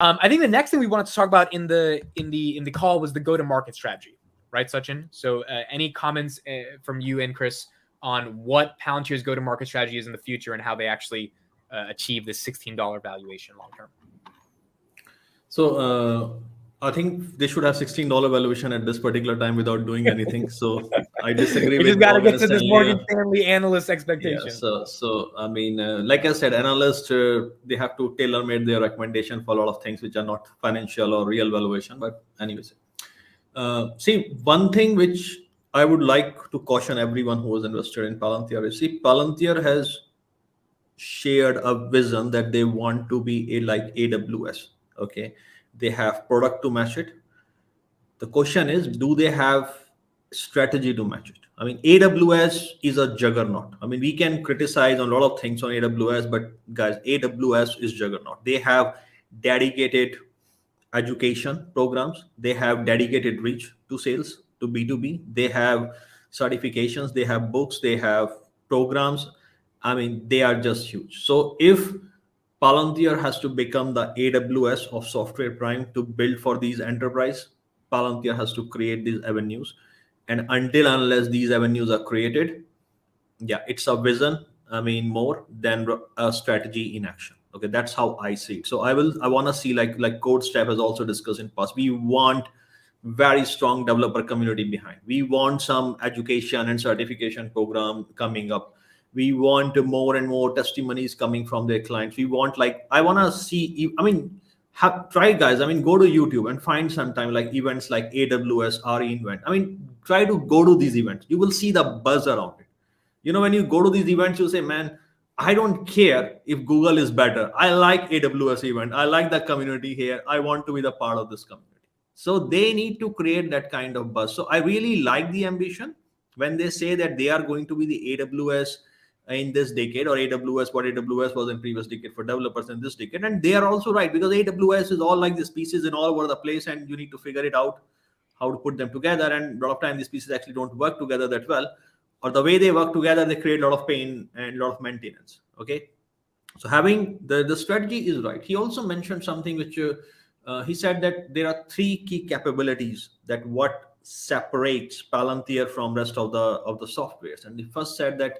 I think the next thing we wanted to talk about in the call was the go-to-market strategy, right, Sachin? So any comments from you and Kris on what Palantir's go-to-market strategy is in the future and how they actually achieve this $16 valuation long term? So I think they should have $16 valuation at this particular time without doing anything. So I disagree We with just got to Morgan get to this Stanley. Morgan Stanley analyst expectation. Yeah, so I mean, like I said, analysts they have to tailor-made their recommendation for a lot of things which are not financial or real valuation. But anyways, see, one thing which I would like to caution everyone who is invested in Palantir is, see, Palantir has shared a vision that they want to be like AWS. Okay, they have product to match it. The question is, do they have strategy to match it? I mean, AWS is a juggernaut. I mean, we can criticize on a lot of things on AWS, but guys, AWS is juggernaut. They have dedicated education programs. They have dedicated reach to sales, to B2B. They have certifications. They have books. They have programs. I mean, they are just huge. So if Palantir has to become the AWS of software prime to build for these enterprise, Palantir has to create these avenues. And until unless these avenues are created, yeah, it's a vision. I mean, more than a strategy in action. Okay, that's how I see it. So I want to see like CodeStep has also discussed in past. We want very strong developer community behind. We want some education and certification program coming up. We want more and more testimonies coming from their clients. We want I want to see. I mean, try guys. I mean, go to YouTube and find sometime like events like AWS re:Invent. I mean, try to go to these events. You will see the buzz around it. You know, when you go to these events, you say, man, I don't care if Google is better. I like AWS event. I like the community here. I want to be the part of this community. So they need to create that kind of buzz. So I really like the ambition when they say that they are going to be the AWS in this decade, or AWS, what AWS was in previous decade for developers in this decade. And they are also right, because AWS is all like these pieces in all over the place, and you need to figure it out how to put them together. And a lot of times these pieces actually don't work together that well, or the way they work together, they create a lot of pain and a lot of maintenance. Okay, so having the strategy is right. He also mentioned something which he said that there are three key capabilities that what separates Palantir from rest of the softwares. And he first said that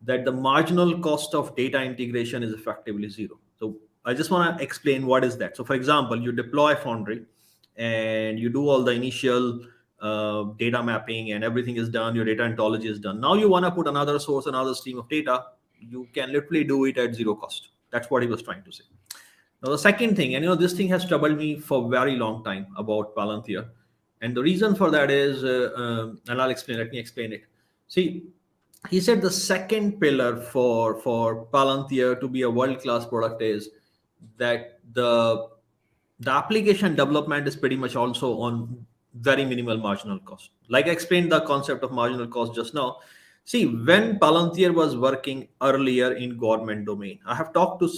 the marginal cost of data integration is effectively zero. So I just want to explain what is that. So for example, you deploy Foundry and you do all the initial data mapping and everything is done, your data ontology is done. Now you want to put another source, another stream of data, you can literally do it at zero cost. That's what he was trying to say. Now the second thing, and this thing has troubled me for a very long time about Palantir, and the reason for that is, and I'll explain. Let me explain it. See, he said the second pillar for Palantir to be a world-class product is that the application development is pretty much also on very minimal marginal cost. Like I explained the concept of marginal cost just now. See, when Palantir was working earlier in government domain, I have talked to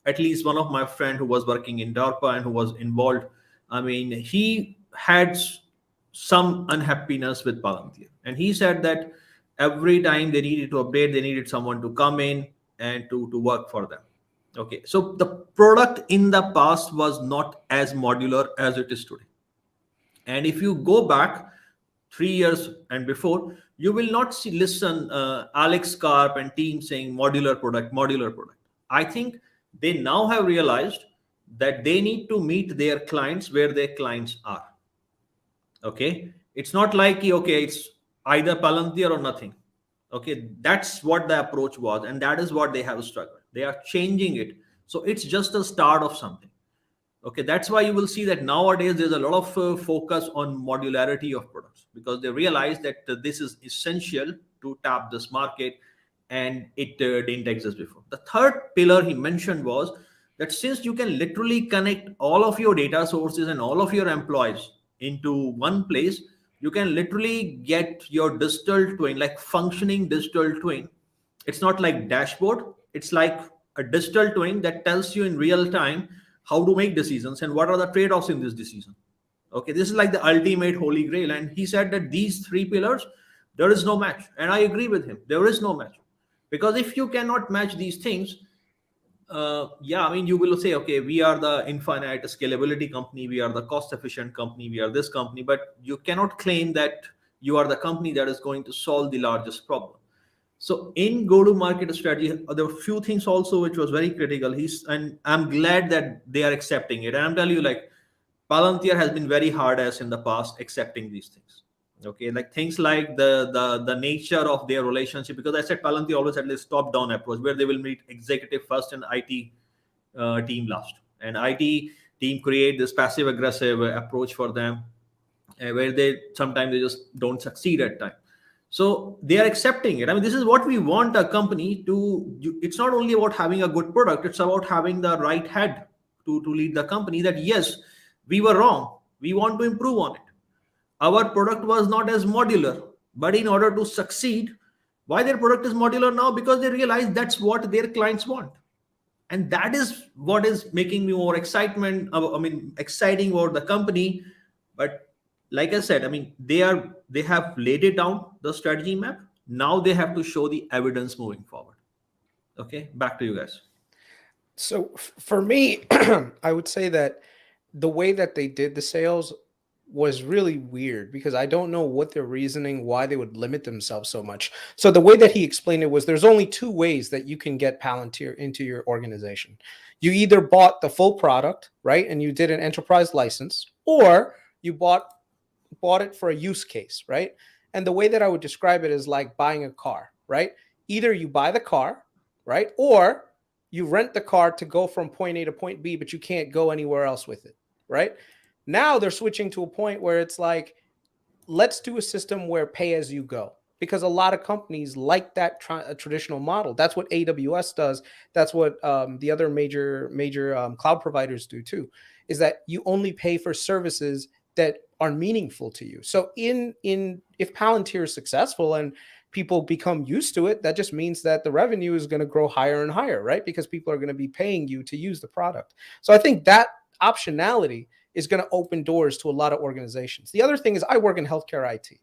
at least one of my friend who was working in DARPA and who was involved. I mean, he had some unhappiness with Palantir, and he said that every time they needed to update, they needed someone to come in and to work for them. Okay, so the product in the past was not as modular as it is today. And if you go back 3 years and before, you will not listen Alex Karp and team saying modular product. I think they now have realized that they need to meet their clients where their clients are. Okay, it's not like, okay, it's either Palantir or nothing. Okay, that's what the approach was, and that is what they have struggled. They are changing it, so it's just a start of something. Okay, that's why you will see that nowadays there's a lot of focus on modularity of products, because they realize that this is essential to tap this market, and it didn't exist before. The third pillar he mentioned was that since you can literally connect all of your data sources and all of your employees into one place, you can literally get your digital twin, like functioning digital twin. It's not like dashboard, it's like a digital twin that tells you in real time how to make decisions and what are the trade-offs in this decision. Okay, this is like the ultimate holy grail. And he said that these three pillars, there is no match. And I agree with him. There is no match. Because if you cannot match these things, Yeah, I mean, you will say, okay, we are the infinite scalability company, we are the cost efficient company, we are this company, but you cannot claim that you are the company that is going to solve the largest problem. So in go-to-market strategy, there were few things also which was very critical. And I'm glad that they are accepting it. And I'm telling you, like, Palantir has been very hard as in the past accepting these things. Okay, like things like the nature of their relationship, because I said Palantir always had this top-down approach where they will meet executive first and IT team last, and IT team create this passive aggressive approach for them, where they sometimes they just don't succeed at time. So they are accepting it. I mean, this is what we want a company to. It's not only about having a good product; it's about having the right head to lead the company. That yes, we were wrong. We want to improve on it. Our product was not as modular, but in order to succeed, why their product is modular now? Because they realize that's what their clients want, and that is what is making me more exciting about the company. But like I said, I mean, they have laid it down, the strategy map. Now they have to show the evidence moving forward. Okay, back to you guys. So for me, I would say that the way that they did the sales was really weird because I don't know what their reasoning, why they would limit themselves so much. So the way that he explained it was there's only two ways that you can get Palantir into your organization. You either bought the full product, right? And you did an enterprise license, or you bought it for a use case, right? And the way that I would describe it is like buying a car, right? Either you buy the car, right? Or you rent the car to go from point A to point B, but you can't go anywhere else with it, right? Now they're switching to a point where it's like, let's do a system where pay as you go, because a lot of companies like that traditional model. That's what AWS does. That's what the other major cloud providers do too, is that you only pay for services that are meaningful to you. So if Palantir is successful and people become used to it, that just means that the revenue is going to grow higher and higher, right? Because people are going to be paying you to use the product. So I think that optionality is going to open doors to a lot of organizations. The other thing is I work in healthcare IT.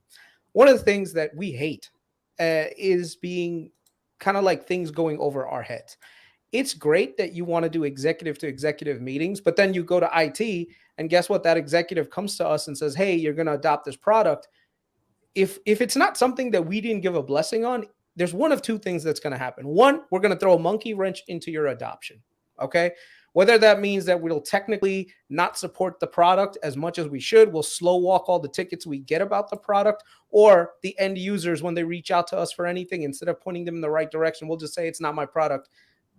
One of the things that we hate is being kind of like things going over our heads. It's great that you want to do executive to executive meetings, but then you go to IT and guess what? That executive comes to us and says, hey, you're going to adopt this product. If it's not something that we didn't give a blessing on, there's one of two things that's going to happen. One, we're going to throw a monkey wrench into your adoption. Okay. Whether that means that we'll technically not support the product as much as we should, we'll slow walk all the tickets we get about the product, or the end users, when they reach out to us for anything, instead of pointing them in the right direction, we'll just say, it's not my product,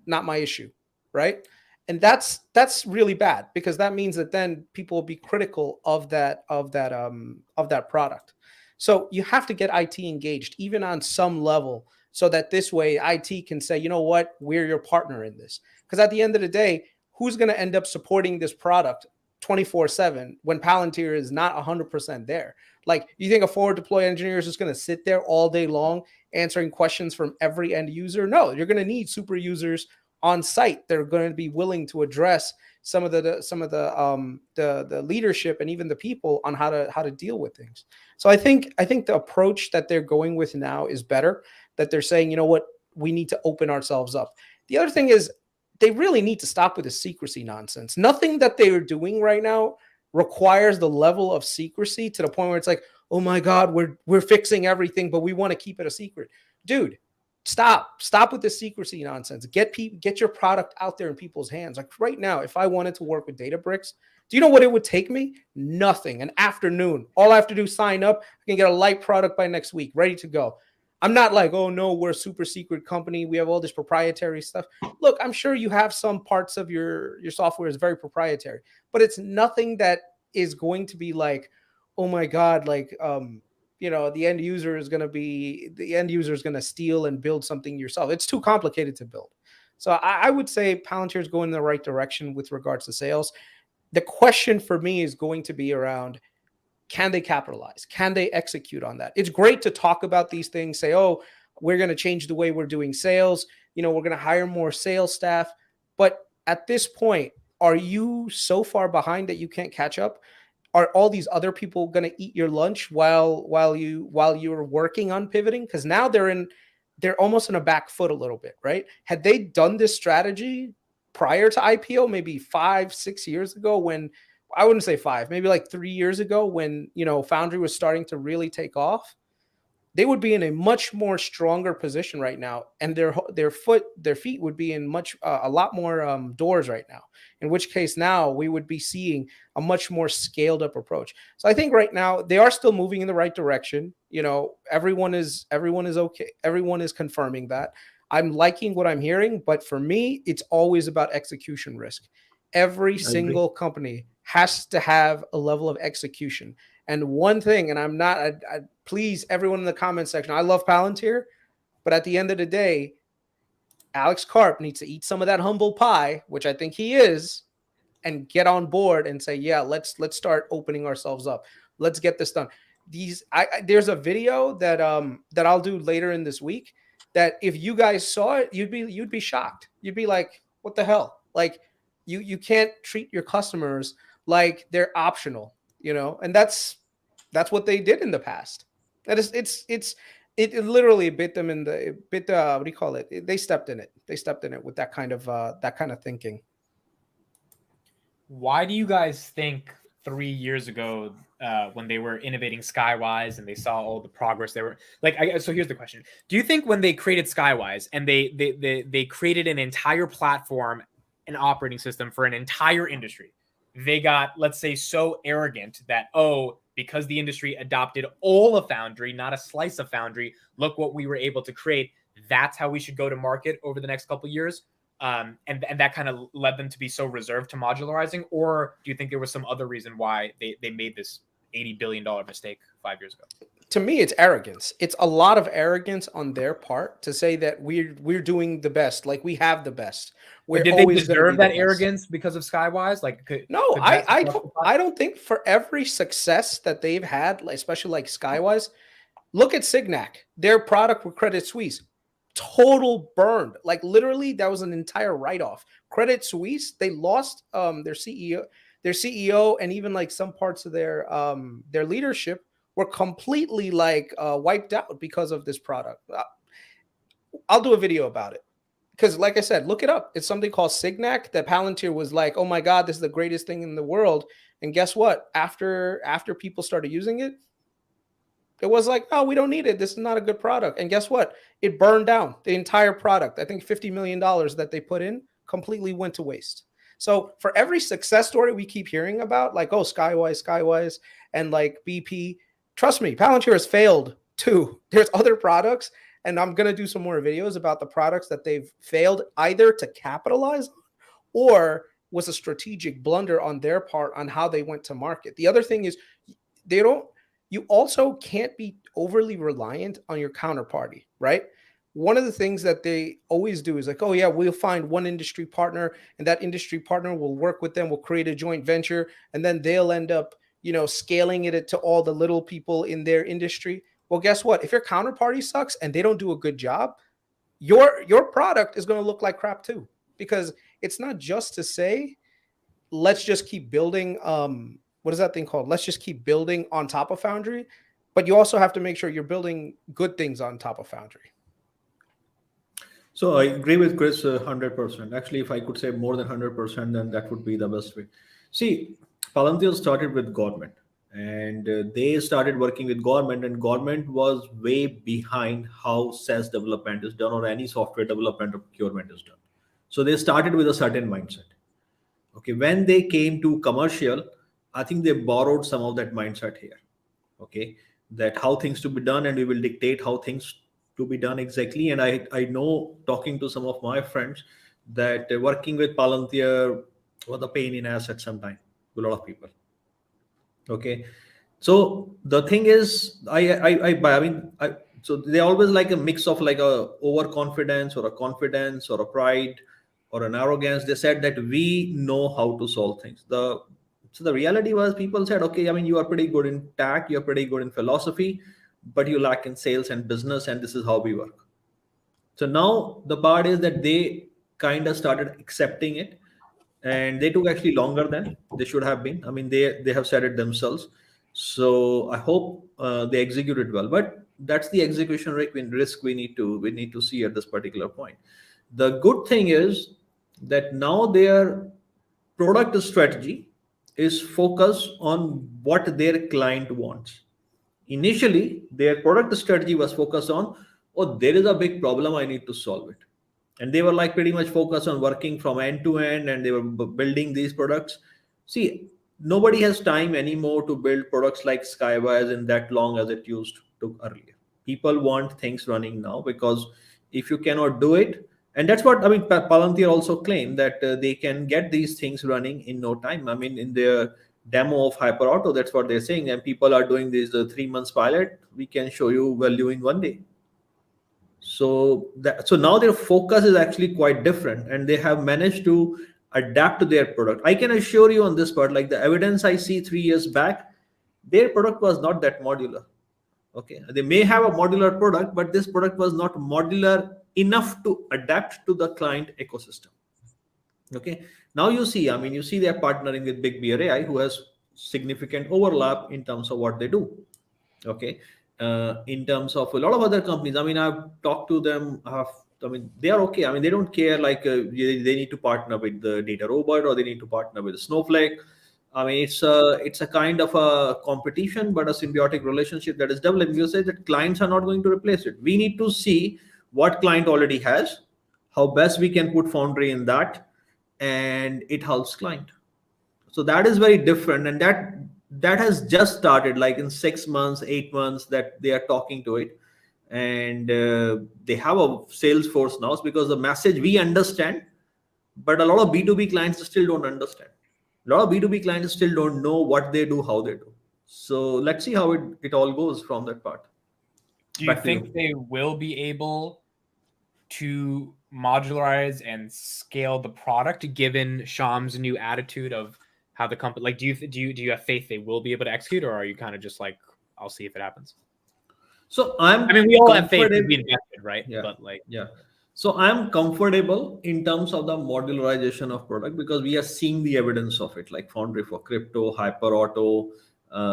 not my issue. Right. And that's really bad, because that means that then people will be critical of that product. So you have to get IT engaged, even on some level, so that this way IT can say, you know what, we're your partner in this. Because at the end of the day, who's going to end up supporting this product 24/7 when Palantir is not 100% there? Like, you think a forward deploy engineer is just going to sit there all day long answering questions from every end user? No, you're going to need super users on site. They're going to be willing to address some of the leadership and even the people on how to deal with things. So I think the approach that they're going with now is better. That they're saying, you know what, we need to open ourselves up. The other thing is, they really need to stop with the secrecy nonsense. Nothing that they are doing right now requires the level of secrecy to the point where it's like, oh my God, we're fixing everything, but we want to keep it a secret. Dude, stop with the secrecy nonsense. Get your product out there in people's hands. Like right now, if I wanted to work with Databricks, do you know what it would take me? Nothing. An afternoon. All I have to do is sign up. I can get a light product by next week, ready to go. I'm not like, oh no, we're a super secret company, we have all this proprietary stuff. Look, I'm sure you have some parts of your software is very proprietary, but it's nothing that is going to be like, oh my God, like the end user is going to steal and build something yourself. It's too complicated to build. So I would say Palantir is going in the right direction with regards to sales. The question for me is going to be around, can they capitalize? Can they execute on that? It's great to talk about these things, say, oh, we're going to change the way we're doing sales. We're going to hire more sales staff. But at this point, are you so far behind that you can't catch up? Are all these other people going to eat your lunch while you're working on pivoting? Because now they're almost in a back foot a little bit, right? Had they done this strategy prior to IPO, maybe 5-6 years ago, when I wouldn't say 5, maybe like 3 years ago, when, you know, Foundry was starting to really take off, they would be in a much more stronger position right now, and their feet would be in much a lot more doors right now. In which case, now we would be seeing a much more scaled up approach. So I think right now they are still moving in the right direction. You know, everyone is okay. Everyone is confirming that. I'm liking what I'm hearing, but for me, it's always about execution risk. Every single company has to have a level of execution. And one thing, and I'm not, please, everyone in the comment section, I love Palantir, but at the end of the day, Alex Karp needs to eat some of that humble pie, which I think he is, and get on board and say, yeah, let's start opening ourselves up. Let's get this done. There's a video that I'll do later in this week that if you guys saw it, you'd be shocked. You'd be like, what the hell? Like, you can't treat your customers like they're optional, you know, and that's what they did in the past. That is, it literally bit them in the what do you call it? They stepped in it. They stepped in it with that kind of thinking. Why do you guys think 3 years ago, when they were innovating Skywise and they saw all the progress they were like, so here's the question. Do you think when they created Skywise and they created an entire platform, an operating system for an entire industry, they got, let's say, so arrogant that, oh, because the industry adopted all of Foundry, not a slice of Foundry, look what we were able to create. That's how we should go to market over the next couple of years. And that kind of led them to be so reserved to modularizing? Or do you think there was some other reason why they made this $80 billion mistake 5 years ago? To me, it's arrogance. It's a lot of arrogance on their part to say that we're doing the best, like we have the best. Did they deserve that arrogance because of Skywise? Like, I don't think for every success that they've had, especially like Skywise, look at Signac. Their product with Credit Suisse, total burned. Like literally, that was an entire write-off. Credit Suisse, they lost their CEO, and even like some parts of their leadership were completely like wiped out because of this product. I'll do a video about it. Because like I said, look it up. It's something called Signac that Palantir was like, oh my God, this is the greatest thing in the world. And guess what? After people started using it, it was like, oh, we don't need it. This is not a good product. And guess what? It burned down the entire product. I think $50 million that they put in completely went to waste. So for every success story we keep hearing about, like, oh, Skywise, and like BP, trust me, Palantir has failed too. There's other products. And I'm going to do some more videos about the products that they've failed either to capitalize on or was a strategic blunder on their part on how they went to market. The other thing is you also can't be overly reliant on your counterparty, right? One of the things that they always do is like, oh yeah, we'll find one industry partner and that industry partner will work with them. We'll create a joint venture and then they'll end up, you know, scaling it to all the little people in their industry. Well, guess what? If your counterparty sucks and they don't do a good job, your product is going to look like crap too. Because it's not just to say, let's just keep building. What is that thing called? Let's just keep building on top of Foundry. But you also have to make sure you're building good things on top of Foundry. So I agree with Kris 100%. Actually, if I could say more than 100%, then that would be the best way. See, Palantir started with government. And they started working with government, and government was way behind how SaaS development is done or any software development or procurement is done. So they started with a certain mindset. Okay, when they came to commercial, I think they borrowed some of that mindset here. Okay, that how things to be done, and we will dictate how things to be done exactly. And I know, talking to some of my friends, that working with Palantir was a pain in ass at some time to a lot of people. Okay, so the thing is, so they always like a mix of like a overconfidence or a confidence or a pride or an arrogance. They said that we know how to solve things. So the reality was, people said, okay, I mean, you are pretty good in tech, you're pretty good in philosophy, but you lack in sales and business, and this is how we work. So now the part is that they kind of started accepting it. And they took actually longer than they should have been. I mean, they have said it themselves. So I hope they executed well. But that's the execution risk we need to see at this particular point. The good thing is, that now their product strategy is focused on what their client wants. Initially, their product strategy was focused on, oh, there is a big problem, I need to solve it. And they were like pretty much focused on working from end to end, and they were building these products. See, nobody has time anymore to build products like Skywise in that long as it used to earlier. People want things running now, because if you cannot do it, and that's what I mean, Palantir also claimed that they can get these things running in no time. I mean, in their demo of HyperAuto, that's what they're saying, and people are doing this 3 months pilot, we can show you value in one day. So now their focus is actually quite different, and they have managed to adapt to their product. I can assure you on this part, like the evidence I see 3 years back, their product was not that modular. Okay, they may have a modular product, but this product was not modular enough to adapt to the client ecosystem. Okay, now you see, I mean, you see they are partnering with Big Bear AI, who has significant overlap in terms of what they do. Okay, in terms of a lot of other companies, I mean, I've talked to them. I mean, they are okay. I mean, they don't care like they need to partner with the Data Robot, or they need to partner with Snowflake. I mean, it's a kind of a competition, but a symbiotic relationship that is developing. You say that clients are not going to replace it. We need to see what client already has, how best we can put Foundry in that, and it helps client. So that is very different, and that has just started, like in 6 months, 8 months, that they are talking to it, and they have a sales force now, because the message we understand, but a lot of B2B clients still don't understand. A lot of B2B clients still don't know what they do, how they do. So let's see how it all goes from that part. Do you think they will be able to modularize and scale the product, given Sham's new attitude of how the company, like, do you have faith they will be able to execute, or are you kind of just like, I'll see if it happens? So I mean, we all have faith to be invested, right? Yeah. But like, yeah. So I'm comfortable in terms of the modularization of product, because we are seeing the evidence of it, like Foundry for Crypto, HyperAuto.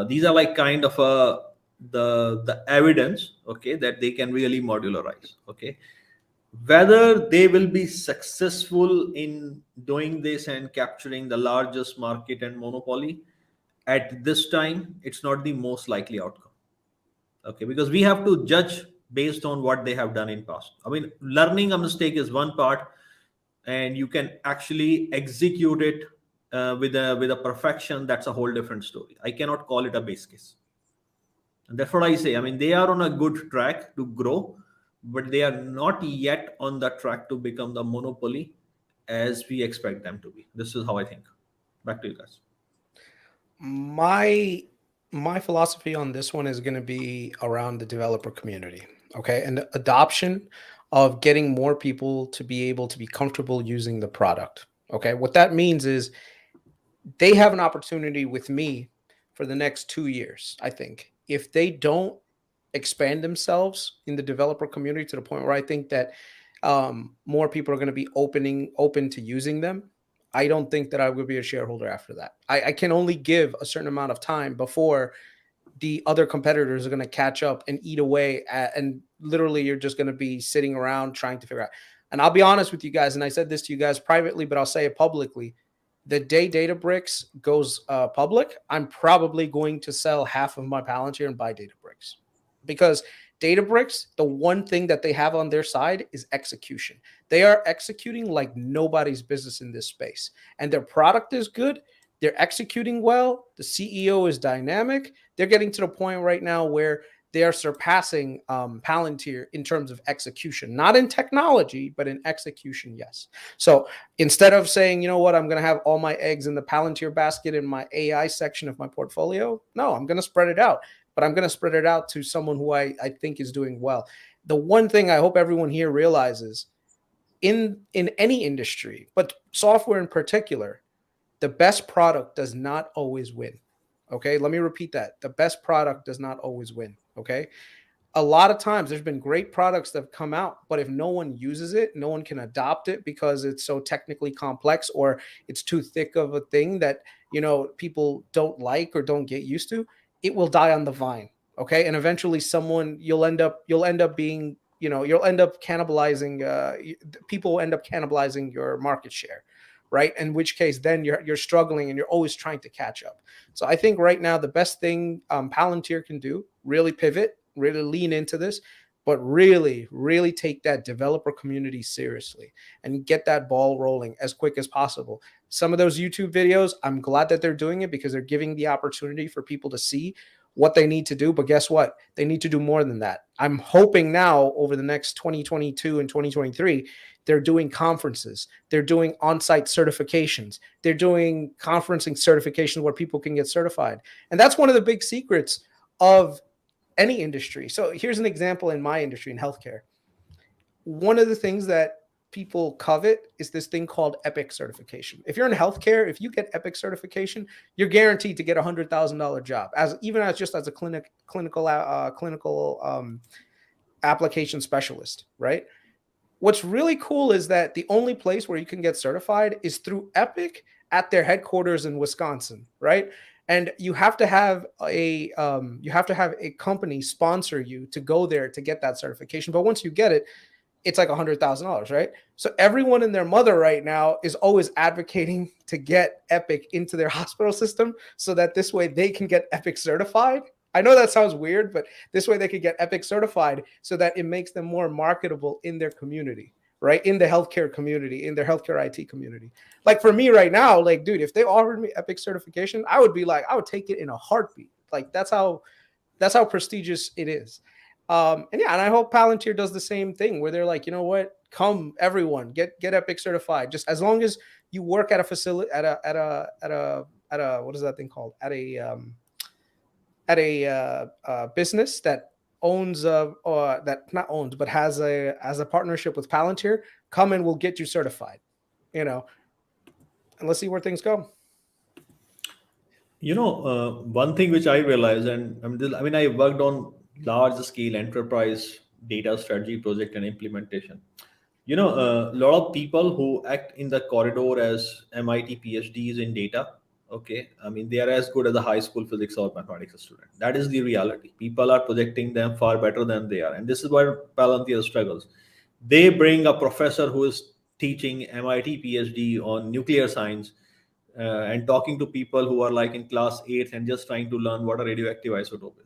These are like kind of the evidence, okay, that they can really modularize. Okay, whether they will be successful in doing this and capturing the largest market and monopoly at this time, it's not the most likely outcome. Okay, because we have to judge based on what they have done in past. I mean, learning a mistake is one part, and you can actually execute it with a perfection. That's a whole different story. I cannot call it a base case, and that's what I say. I mean, they are on a good track to grow, but they are not yet on the track to become the monopoly as we expect them to be. This is how I think. Back to you guys. My philosophy on this one is going to be around the developer community, okay, and the adoption of getting more people to be able to be comfortable using the product. Okay, what that means is they have an opportunity with me for the next 2 years. I think if they don't expand themselves in the developer community to the point where I think that more people are going to be open to using them, I don't think that I would be a shareholder after that. I can only give a certain amount of time before the other competitors are going to catch up and eat away and literally you're just going to be sitting around trying to figure out. And I'll be honest with you guys, and I said this to you guys privately, but I'll say it publicly. The day Databricks goes public, I'm probably going to sell half of my Palantir and buy Databricks, because Databricks, the one thing that they have on their side is execution. They are executing like nobody's business in this space, and their product is good. They're executing well. The CEO is dynamic. They're getting to the point right now where they are surpassing Palantir in terms of execution, not in technology, but in execution. Yes. So instead of saying, you know what, I'm going to have all my eggs in the Palantir basket in my AI section of my portfolio, no, I'm going to spread it out, but I'm going to spread it out to someone who I think is doing well. The one thing I hope everyone here realizes in any industry, but software in particular, the best product does not always win. Okay, let me repeat that. The best product does not always win. Okay, a lot of times there's been great products that have come out, but if no one uses it, no one can adopt it because it's so technically complex or it's too thick of a thing that, you know, people don't like or don't get used to, it will die on the vine. Okay, and eventually you'll end up being you'll end up cannibalizing. People will end up cannibalizing your market share, right? In which case, then you're struggling and you're always trying to catch up. So I think right now the best thing Palantir can do, really pivot, really lean into this, but really, really take that developer community seriously and get that ball rolling as quick as possible. Some of those YouTube videos, I'm glad that they're doing it because they're giving the opportunity for people to see what they need to do. But guess what? They need to do more than that. I'm hoping now over the next 2022 and 2023, they're doing conferences. They're doing on-site certifications. They're doing conferencing certifications where people can get certified. And that's one of the big secrets of any industry. So here's an example in my industry, in healthcare. One of the things that people covet is this thing called Epic certification. If you're in healthcare, if you get Epic certification, you're guaranteed to get $100,000 job, as a clinical application specialist, right? What's really cool is that the only place where you can get certified is through Epic at their headquarters in Wisconsin, right? And you have to have a company sponsor you to go there to get that certification. But once you get it, it's like $100,000, right? So everyone and their mother right now is always advocating to get Epic into their hospital system so that this way they can get Epic certified. I know that sounds weird, but this way they could get Epic certified so that it makes them more marketable in their community, right? In the healthcare community, in their healthcare IT community. Like for me right now, like, dude, if they offered me Epic certification, I would take it in a heartbeat. Like that's how prestigious it is. And I hope Palantir does the same thing where they're like, you know what, come everyone, get Epic certified. Just as long as you work at a facility, at a what is that thing called? At a business that owns or that not owns but has a partnership with Palantir, come and we'll get you certified, and let's see where things go. One thing which I realized, and I worked on large scale enterprise data strategy project and implementation. A lot of people who act in the corridor as MIT PhDs in data, okay, they are as good as a high school physics or mathematics student. That is the reality. People are projecting them far better than they are, and this is where Palantir struggles. They bring a professor who is teaching MIT PhD on nuclear science and talking to people who are like in class 8th and just trying to learn what a radioactive isotope is.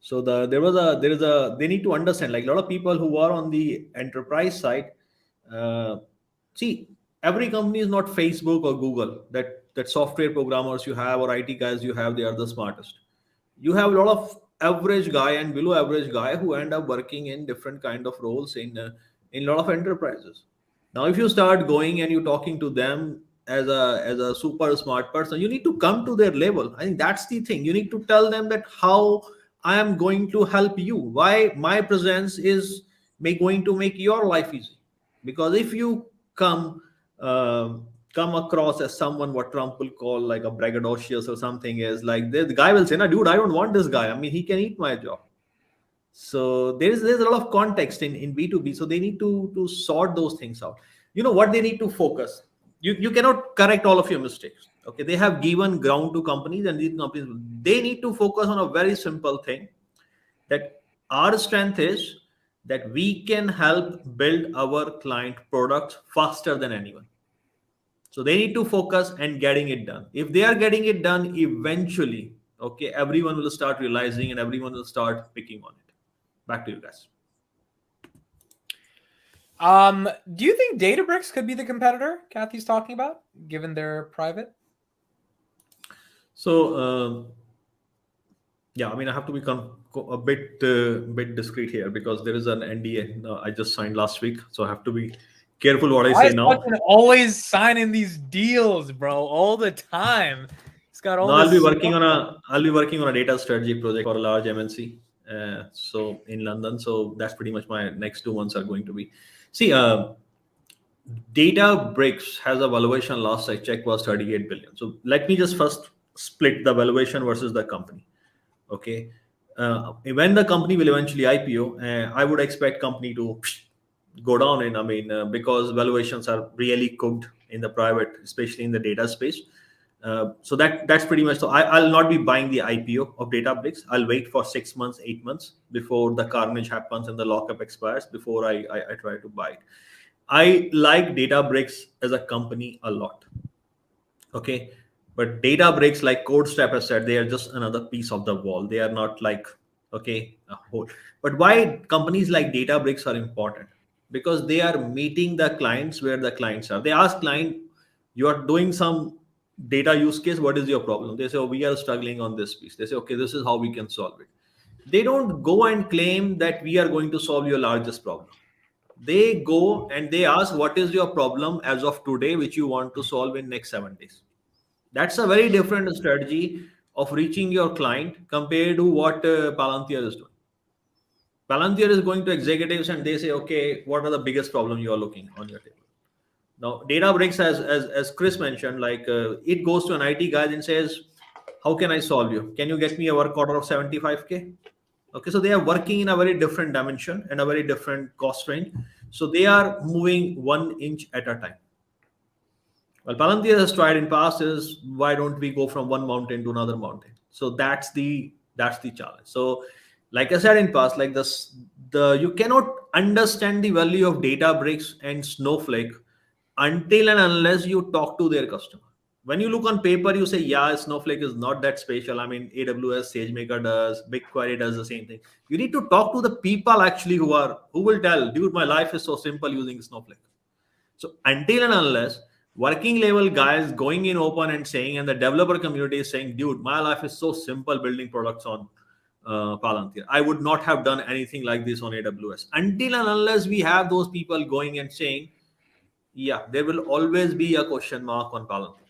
So they need to understand, like a lot of people who are on the enterprise side, see, every company is not Facebook or Google, that software programmers you have or IT guys you have, they are the smartest. You have a lot of average guy and below average guy who end up working in different kind of roles in a lot of enterprises. Now, if you start going and you're talking to them as a super smart person, you need to come to their level. I think that's the thing. You need to tell them that how I am going to help you, why my presence is going to make your life easy. Because if you come across as someone what Trump will call like a braggadocious or something, is like the guy will say, "No, dude, I don't want this guy. He can eat my job." So there's a lot of context in B2B. So they need to sort those things out. What they need to focus. You cannot correct all of your mistakes. Okay, they have given ground to companies, and these companies, they need to focus on a very simple thing, that our strength is that we can help build our client products faster than anyone. So they need to focus and getting it done. If they are getting it done, eventually, okay, everyone will start realizing and everyone will start picking on it. Back to you guys. Do you think Databricks could be the competitor Kathy's talking about, given they're private? So, I have to be a bit discreet here because there is an NDA I just signed last week, so I have to be careful what I say now. Sachin always signing these deals, bro, all the time. He's got all. I'll be working on a data strategy project for a large MNC, so in London. So that's pretty much my next 2 months are going to be. See, Databricks has a valuation last I checked was 38 billion. So let me just first split the valuation versus the company. Okay, when the company will eventually IPO, I would expect company to go down in, because valuations are really cooked in the private, especially in the data space. So that's pretty much. So I'll not be buying the IPO of Databricks. I'll wait for 6 months, 8 months before the carnage happens and the lockup expires before I try to buy it. I like Databricks as a company a lot. Okay. But Databricks, like CodeStep has said, they are just another piece of the wall. They are not like, okay, a whole. But why companies like Databricks are important? Because they are meeting the clients where the clients are. They ask client, you are doing some data use case, what is your problem? They say, oh, we are struggling on this piece. They say, okay, this is how we can solve it. They don't go and claim that we are going to solve your largest problem. They go and they ask, what is your problem as of today, which you want to solve in next 7 days? That's a very different strategy of reaching your client compared to what Palantir is doing. Palantir is going to executives and they say, okay, what are the biggest problem you are looking on your table? Now, Databricks, as Kris mentioned, like it goes to an IT guy and says, how can I solve you? Can you get me a work order of 75K? Okay, so they are working in a very different dimension and a very different cost range. So they are moving 1 inch at a time. Well, Palantir has tried in past is, why don't we go from one mountain to another mountain? So that's the challenge. So like I said in past, like this, you cannot understand the value of Databricks and Snowflake until and unless you talk to their customer. When you look on paper, you say, yeah, Snowflake is not that special. I mean, AWS, SageMaker does, BigQuery does the same thing. You need to talk to the people actually who will tell, dude, my life is so simple using Snowflake. So until and unless working level guys going in open and saying, and the developer community is saying, dude, my life is so simple building products on Palantir. I would not have done anything like this on AWS. Until and unless we have those people going and saying, yeah, there will always be a question mark on Palantir.